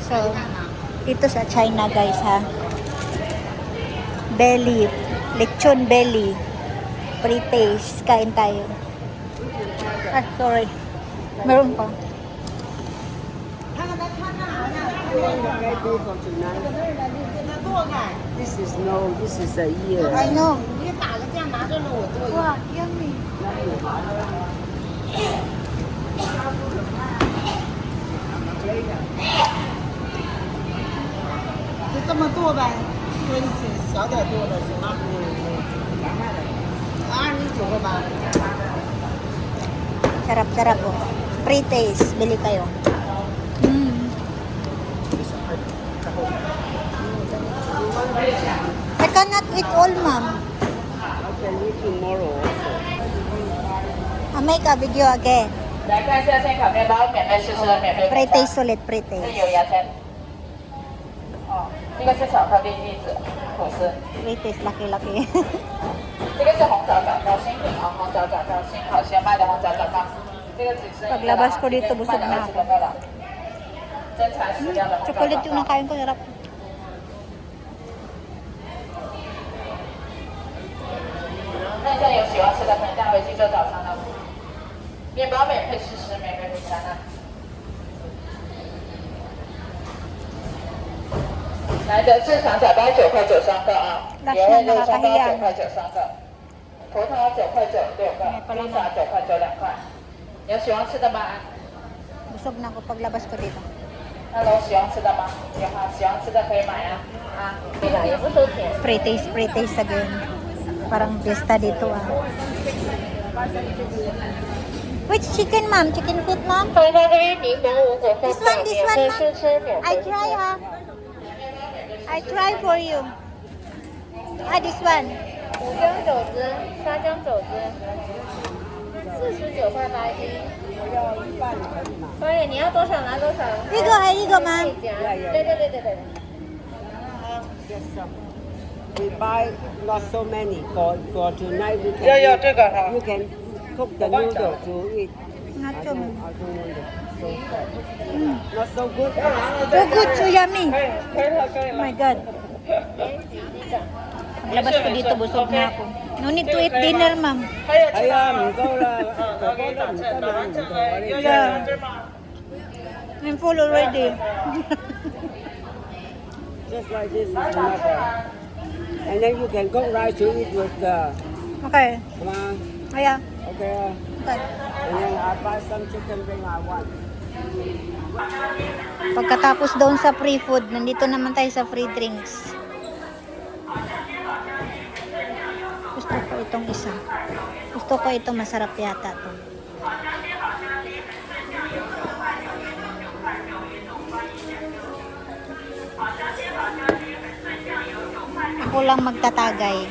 So, ito sa China guys ha. Belly. Lechon belly. Pre-taste. Kain tayo. Ah, sorry. Meron pa. This is no, this is a year. I know. Wow, yummy. 就这么做呗，说你小点做的行吗？29个吧。 Sarap-sarap oh. Pre-taste. Bili kayo. I cannot eat all, ma'am. I can eat tomorrow also. I make a video again. 来看一下现烤面包，免费试吃，免费品尝。 Pre-taste ulit, 是 pre-taste. 有牙签。哦，这个是巧克力栗子吐司， Pre-taste, laki-laki. 这个是红枣枣糕新品啊，红枣枣糕新好鲜卖的红枣枣糕，这个只是一个 Paglabas ko dito, busog na ako. 真材实料的红枣枣 Chocolate yung 糕。 nakain ko, sarap. 看一下有喜欢吃的粉酱回去做早餐的，面包免费试吃，免费品尝的。来的市场小包9块9三个啊，原味肉松包9块9三个，葡萄9块9 6个，披萨9块9 2块。有喜欢吃的吗？ Busog na ako paglabas ko dito. 那龙喜欢吃的吗？有哈，喜欢吃的可以买啊。啊，也不收钱。 Pre-taste, pre-taste again. Parang fiesta dito ah. Which chicken, ma'am? Chicken feet, ma'am? This one, ma'am. I try, ha? I try for you. Ah, this one. 五香肘子、沙姜肘子，49块8斤。可以，你要多少拿多少。一个吗？可以夹。对。 Just some. We buy not so many for tonight. We can 要 eat. 这个哈 You。can cook the noodle to eat. I Nacho, don't, ma'am. I don't want it. So bad. Not so good. So good, so yummy. 可以了，可以 Oh 了。 my God. Paglabas ko dito, busog na ako. No need to eat dinner, ma'am. 还有其他 Ayan, 吗？ ikaw lang. 我给你打针的，这个要 Yeah. 两针吗？ I'm full already. Just like this is enough. And then you can cook rice to eat with the. Okay. Come on. Ayan. Okay. Okay. And then I buy some chicken wing I want. Pagkatapos doon sa free food, nandito naman tayo sa free drinks. Gusto ko itong isa. Gusto ko ito, masarap yata to. Ako lang magtatagay.